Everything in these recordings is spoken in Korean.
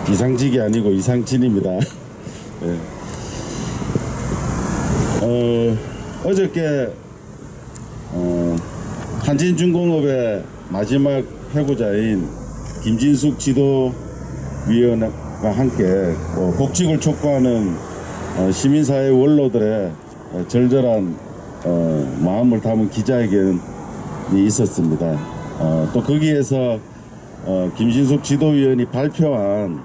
이상직이 아니고 이상진입니다. 네. 어저께 한진중공업의 마지막 회고자인 김진숙 지도위원과 함께 복직을 촉구하는 시민사회 원로들의 절절한 마음을 담은 기자회견이 있었습니다. 또 거기에서 김진숙 지도위원이 발표한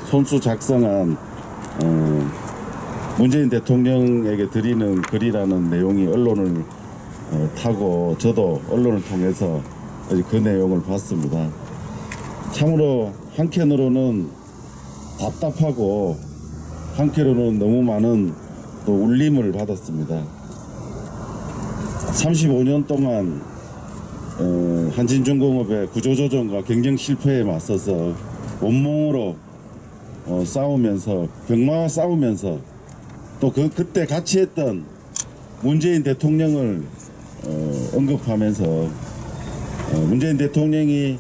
손수 작성한 문재인 대통령에게 드리는 글이라는 내용이 언론을 타고 저도 언론을 통해서 그 내용을 봤습니다. 참으로 한켠으로는 답답하고 한켠으로는 너무 많은 또 울림을 받았습니다. 35년 동안 한진중공업의 구조조정과 경영 실패에 맞서서 온몸으로 싸우면서 병마와 싸우면서 또 그때 같이 했던 문재인 대통령을 언급하면서 문재인 대통령이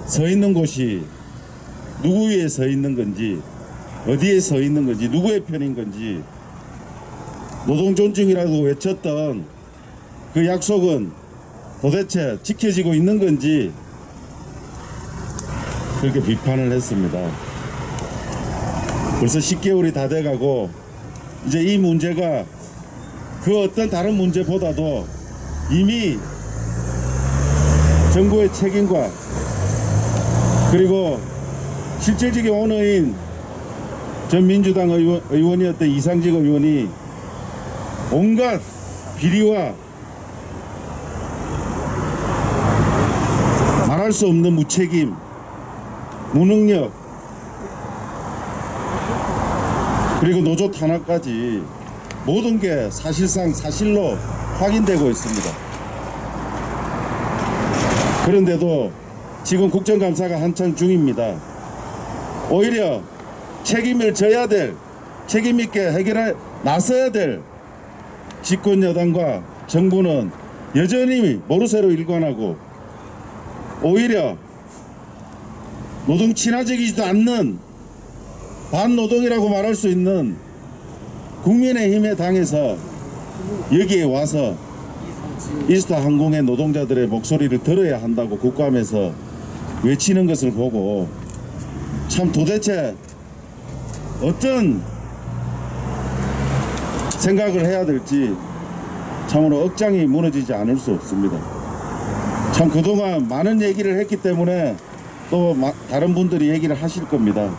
서 있는 곳이 누구 위에 서 있는 건지, 어디에 서 있는 건지, 누구의 편인 건지, 노동 존중이라고 외쳤던 그 약속은 도대체 지켜지고 있는 건지 그렇게 비판을 했습니다. 벌써 10개월이 다 돼가고 이제 이 문제가 그 어떤 다른 문제보다도 이미 정부의 책임과 그리고 실질적인 오너인 전 민주당 의원이었던 이상직 의원이 온갖 비리와 말할 수 없는 무책임, 무능력, 그리고 노조 탄압까지 모든 게 사실상 사실로 확인되고 있습니다. 그런데도 지금 국정감사가 한창 중입니다. 오히려 책임을 져야 될, 책임 있게 해결에 나서야 될 집권 여당과 정부는 여전히 모르쇠로 일관하고 오히려 노동 친화적이지도 않는 반노동이라고 말할 수 있는 국민의힘의 당에서 여기에 와서 이스타 항공의 노동자들의 목소리를 들어야 한다고 국감에서 외치는 것을 보고 참 도대체 어떤 생각을 해야 될지 참으로 억장이 무너지지 않을 수 없습니다. 참 그동안 많은 얘기를 했기 때문에 또 다른 분들이 얘기를 하실 겁니다.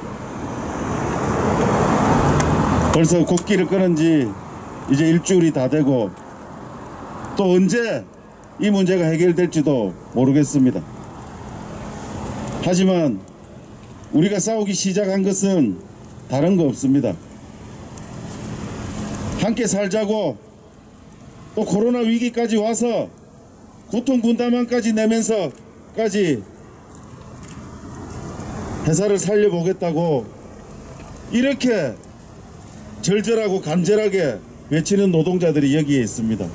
벌써 곡기를 끊은 지 이제 일주일이 다 되고 또 언제 이 문제가 해결될지도 모르겠습니다. 하지만 우리가 싸우기 시작한 것은 다른 거 없습니다. 함께 살자고 또 코로나 위기까지 와서 고통 분담금까지 내면서까지 회사를 살려보겠다고 이렇게 절절하고 간절하게 외치는 노동자들이 여기에 있습니다.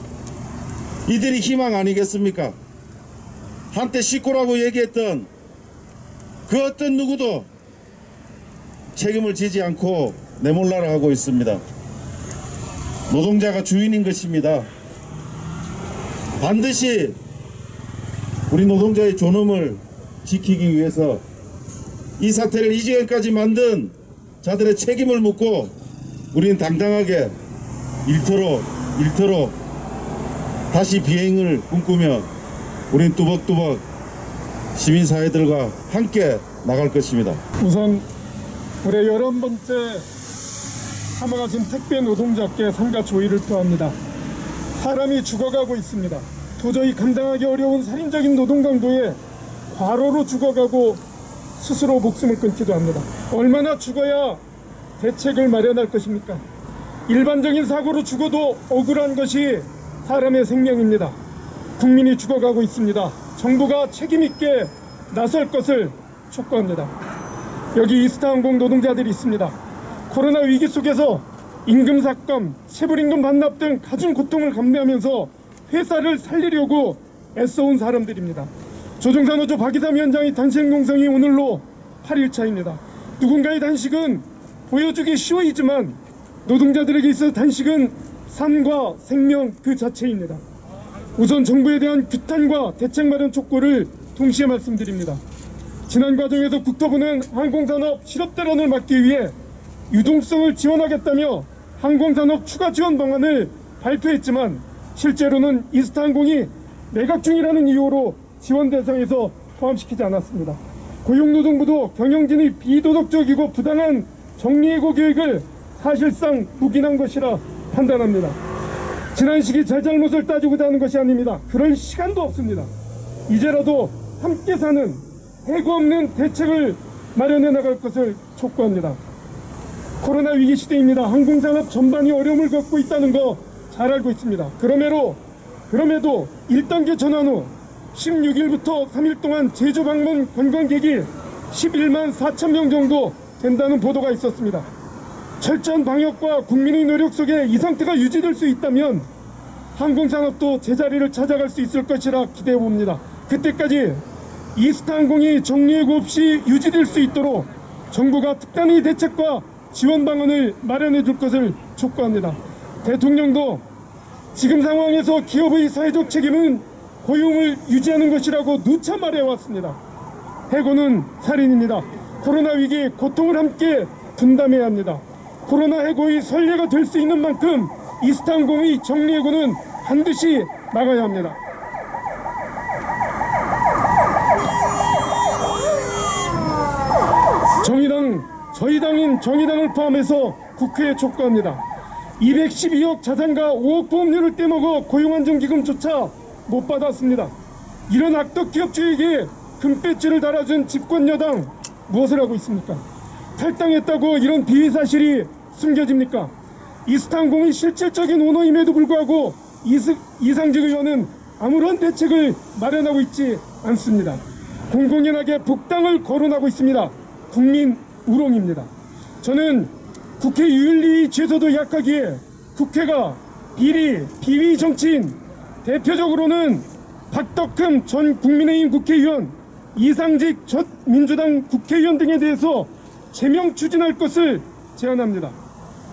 이들이 희망 아니겠습니까? 한때 식구라고 얘기했던 그 어떤 누구도 책임을 지지 않고 내몰라라 하고 있습니다. 노동자가 주인인 것입니다. 반드시 우리 노동자의 존엄을 지키기 위해서 이 사태를 이 지경까지 만든 자들의 책임을 묻고 우리는 당당하게 일터로 다시 비행을 꿈꾸며 우리는 뚜벅뚜벅 시민사회들과 함께 나갈 것입니다. 우선 올해 11번째 사망하신 택배 노동자께 삼가 조의를 표합니다. 사람이 죽어가고 있습니다. 도저히 감당하기 어려운 살인적인 노동 강도에 과로로 죽어가고 스스로 목숨을 끊기도 합니다. 얼마나 죽어야 대책을 마련할 것입니까? 일반적인 사고로 죽어도 억울한 것이 사람의 생명입니다. 국민이 죽어가고 있습니다. 정부가 책임있게 나설 것을 촉구합니다. 여기 이스타항공 노동자들이 있습니다. 코로나 위기 속에서 임금 삭감, 체불임금 반납 등 갖은 고통을 감내하면서 회사를 살리려고 애써온 사람들입니다. 조종사노조 박이삼 위원장이 단신 공성이 오늘로 8일차입니다. 누군가의 단식은 보여주기 쉬워이지만 노동자들에게 있어 단식은 삶과 생명 그 자체입니다. 우선 정부에 대한 규탄과 대책 마련 촉구를 동시에 말씀드립니다. 지난 과정에서 국토부는 항공산업 실업대란을 막기 위해 유동성을 지원하겠다며 항공산업 추가 지원 방안을 발표했지만 실제로는 이스타항공이 매각 중이라는 이유로 지원 대상에서 포함시키지 않았습니다. 고용노동부도 경영진의 비도덕적이고 부당한 정리해고 계획을 사실상 묵인한 것이라 판단합니다. 지난 시기 잘잘못을 따지고자 하는 것이 아닙니다. 그럴 시간도 없습니다. 이제라도 함께 사는 해고 없는 대책을 마련해 나갈 것을 촉구합니다. 코로나 위기 시대입니다. 항공산업 전반이 어려움을 겪고 있다는 거 잘 알고 있습니다. 그럼에도 1단계 전환 후 16일부터 3일 동안 제주 방문 관광객이 11만 4천 명 정도 된다는 보도가 있었습니다. 철저한 방역과 국민의 노력 속에 이 상태가 유지될 수 있다면 항공산업도 제자리를 찾아갈 수 있을 것이라 기대해 봅니다. 그때까지 이스타항공이 정리해고 없이 유지될 수 있도록 정부가 특단의 대책과 지원 방안을 마련해 줄 것을 촉구합니다. 대통령도 지금 상황에서 기업의 사회적 책임은 고용을 유지하는 것이라고 누차 말해왔습니다. 해고는 살인입니다. 코로나 위기 고통을 함께 분담해야 합니다. 코로나 해고의 선례가 될 수 있는 만큼 이스타항공의 정리해고는 반드시 막아야 합니다. 저희 당인 정의당을 포함해서 국회에 촉구합니다. 212억 자산가 5억 보험료를 떼먹어 고용안정기금조차 못 받았습니다. 이런 악덕 기업주에게 금배지를 달아준 집권여당 무엇을 하고 있습니까? 탈당했다고 이런 비위사실이 숨겨집니까? 이스타항공의 실질적인 오너임에도 불구하고 이상직 의원은 아무런 대책을 마련하고 있지 않습니다. 공공연하게 복당을 거론하고 있습니다. 국민 우롱입니다. 저는 국회 윤리 제도도 약하기에 국회가 비위 정치인, 대표적으로는 박덕흠 전 국민의힘 국회의원, 이상직 전 민주당 국회의원 등에 대해서 제명 추진할 것을 제안합니다.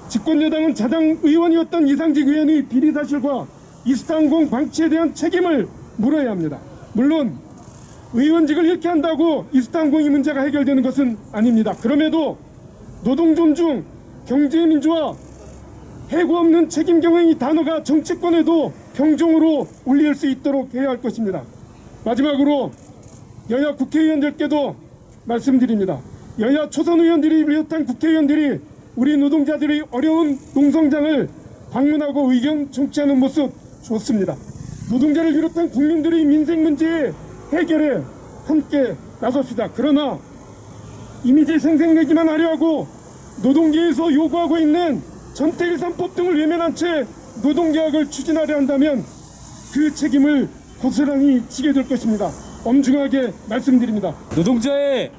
집권여당은 자당 의원이었던 이상직 의원의 비리 사실과 이스타항공 방치에 대한 책임을 물어야 합니다. 물론 의원직을 잃게 한다고 이스타항공이 문제가 해결되는 것은 아닙니다. 그럼에도 노동 존중, 경제 민주화, 해고 없는 책임 경영이 단어가 정치권에도 병종으로 울릴 수 있도록 해야 할 것입니다. 마지막으로 여야 국회의원들께도 말씀드립니다. 여야 초선 의원들이 비롯한 국회의원들이 우리 노동자들의 어려운 농성장을 방문하고 의견 청취하는 모습 좋습니다. 노동자를 비롯한 국민들의 민생 문제 해결에 함께 나섭시다. 그러나 이미지 생색내기만 하려 하고 노동계에서 요구하고 있는 전태일 3법 등을 외면한 채 노동계약을 추진하려 한다면 그 책임을 고스란히 지게 될 것입니다. 엄중하게 말씀드립니다. 노동자의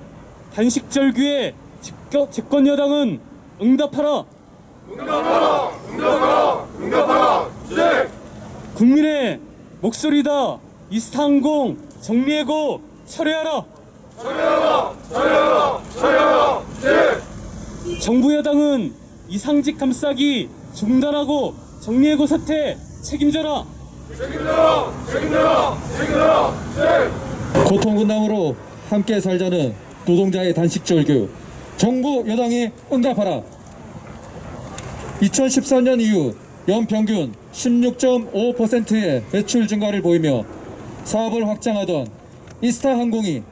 단식 절규에 집권여당은 응답하라! 응답하라! 응답하라! 응답하라! 주제! 국민의 목소리다! 이스타항공 정리해고 철회하라! 철회하라! 철회하라! 철회하라! 주제! 정부 여당은 이상직 감싸기 중단하고 정리해고 사태 책임져라! 책임져라! 책임져라! 책임져라! 주제! 고통분담으로 함께 살자는 노동자의 단식절규, 정부 여당이 응답하라. 2014년 이후 연평균 16.5%의 매출 증가를 보이며 사업을 확장하던 이스타항공이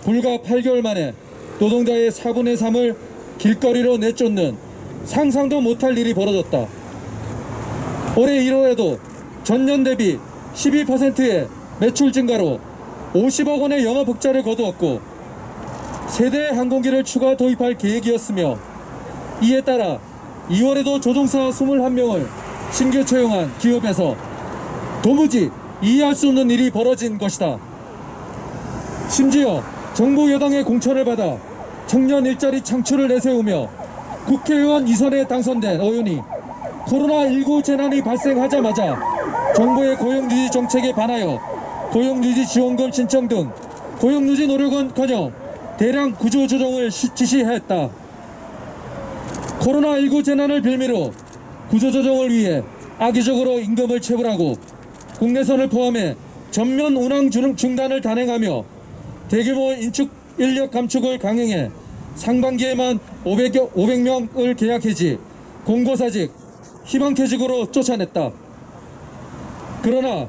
불과 8개월 만에 노동자의 4분의 3을 길거리로 내쫓는 상상도 못할 일이 벌어졌다. 올해 1월에도 전년 대비 12%의 매출 증가로 50억 원의 영업 흑자를 거두었고 세대 항공기를 추가 도입할 계획이었으며, 이에 따라 2월에도 조종사 21명을 신규 채용한 기업에서 도무지 이해할 수 없는 일이 벌어진 것이다. 심지어 정부 여당의 공천을 받아 청년 일자리 창출을 내세우며 국회의원 2선에 당선된 의원이 코로나19 재난이 발생하자마자 정부의 고용유지 정책에 반하여 고용유지 지원금 신청 등 고용유지 노력은커녕 대량 구조조정을 지시했다. 코로나19 재난을 빌미로 구조조정을 위해 악의적으로 임금을 체불하고 국내선을 포함해 전면 운항 중단을 단행하며 대규모 인축 인력 감축을 강행해 상반기에만 500명을 계약해지 공고사직, 희망퇴직으로 쫓아냈다. 그러나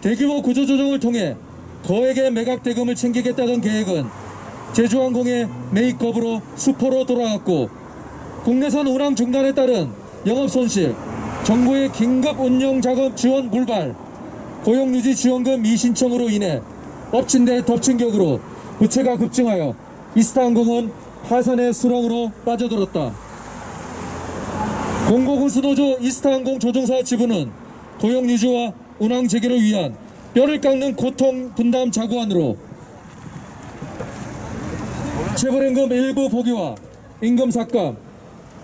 대규모 구조조정을 통해 거액의 매각 대금을 챙기겠다던 계획은 제주항공의 메이크업으로 수포로 돌아갔고 국내선 운항 중단에 따른 영업손실, 정부의 긴급 운영 자금 지원 불발, 고용유지 지원금 미신청으로 인해 엎친 데 덮친 격으로 부채가 급증하여 이스타항공은 파산의 수렁으로 빠져들었다. 공공운수노조 이스타항공 조종사 지부는 고용유지와 운항 재개를 위한 뼈를 깎는 고통 분담 자구안으로 체불임금 일부 포기와 임금 삭감,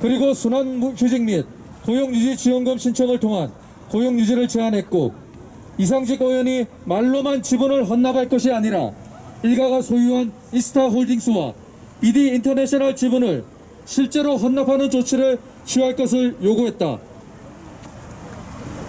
그리고 순환휴직 및 고용유지 지원금 신청을 통한 고용유지를 제안했고, 이상직 의원이 말로만 지분을 헌납할 것이 아니라 일가가 소유한 이스타홀딩스와 BD인터내셔널 지분을 실제로 헌납하는 조치를 취할 것을 요구했다.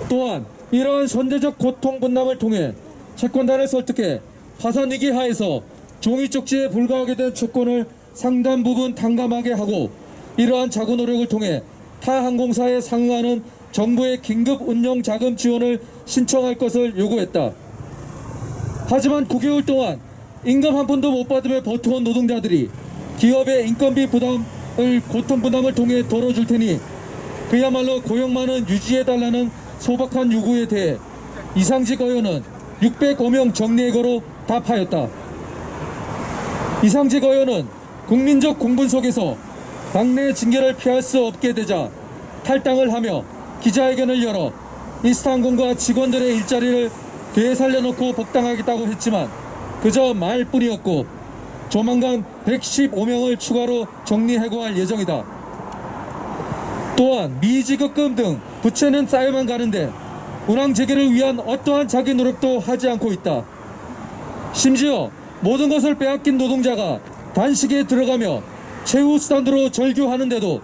또한 이러한 선제적 고통 분담을 통해 채권단을 설득해 파산 위기 하에서 종이 쪽지에 불과하게 된 채권을 상당 부분 탕감하게 하고, 이러한 자구 노력을 통해 타 항공사에 상응하는 정부의 긴급 운영 자금 지원을 신청할 것을 요구했다. 하지만 9개월 동안 임금 한 푼도 못 받으며 버텨온 노동자들이 기업의 인건비 부담을 고통 부담을 통해 덜어줄 테니 그야말로 고용만은 유지해달라는 소박한 요구에 대해 이상직 의원은 605명 정리해고로 답하였다. 이상직 의원은 국민적 공분 속에서 당내 징계를 피할 수 없게 되자 탈당을 하며 기자회견을 열어 이스타항공과 직원들의 일자리를 되살려놓고 복당하겠다고 했지만 그저 말뿐이었고, 조만간 115명을 추가로 정리해고할 예정이다. 또한 미지급금 등 부채는 쌓여만 가는데 운항 재개를 위한 어떠한 자기 노력도 하지 않고 있다. 심지어 모든 것을 빼앗긴 노동자가 단식에 들어가며 최후 수단으로 절규하는데도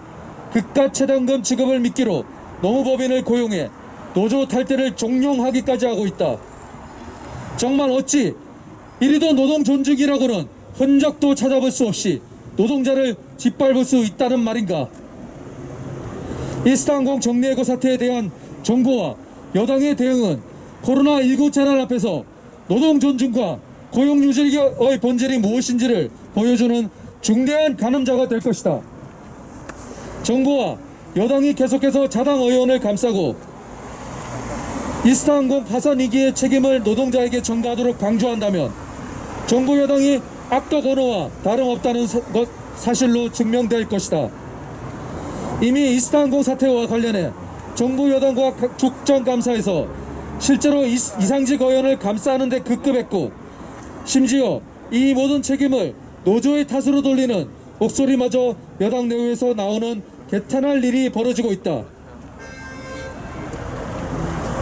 그깟 최저임금 지급을 미끼로 노무법인을 고용해 노조 탈퇴를 종용하기까지 하고 있다. 정말 어찌 이리도 노동 존중이라고는 흔적도 찾아볼 수 없이 노동자를 짓밟을 수 있다는 말인가? 이스타항공 정리해고 사태에 대한 정부와 여당의 대응은 코로나19 재난 앞에서 노동 존중과 고용 유지의 본질이 무엇인지를 보여주는 중대한 가늠자가 될 것이다. 정부와 여당이 계속해서 자당 의원을 감싸고 이스타항공 파산 위기의 책임을 노동자에게 전가하도록 강조한다면 정부 여당이 악덕 언어와 다름없다는 사실로 증명될 것이다. 이미 이스타항공 사태와 관련해 정부 여당과 국정감사에서 실제로 이상직 의원을 감싸는 데 급급했고, 심지어 이 모든 책임을 노조의 탓으로 돌리는 목소리마저 여당 내부에서 나오는 개탄할 일이 벌어지고 있다.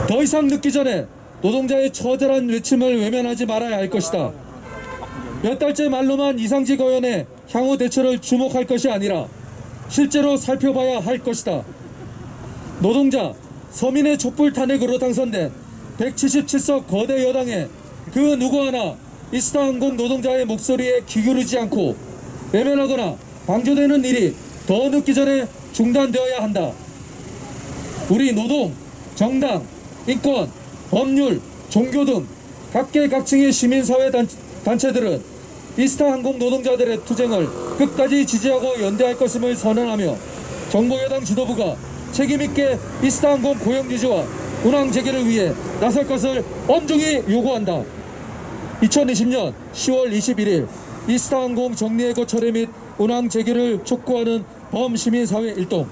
더 이상 늦기 전에 노동자의 처절한 외침을 외면하지 말아야 할 것이다. 몇 달째 말로만 이상직 의원의 향후 대처를 주목할 것이 아니라 실제로 살펴봐야 할 것이다. 노동자, 서민의 촛불 탄핵으로 당선된 177석 거대 여당에 그 누구 하나 이스타항공 노동자의 목소리에 귀 기울이지 않고 외면하거나 방조되는 일이 더 늦기 전에 중단되어야 한다. 우리 노동, 정당, 인권, 법률, 종교 등 각계각층의 시민사회 단체들은 이스타항공 노동자들의 투쟁을 끝까지 지지하고 연대할 것임을 선언하며 정부 여당 지도부가 책임있게 이스타항공 고용유지와 운항 재개를 위해 나설 것을 엄중히 요구한다. 2020년 10월 21일 이스타항공 정리해고 철회 및 운항 재개를 촉구하는 범시민사회 일동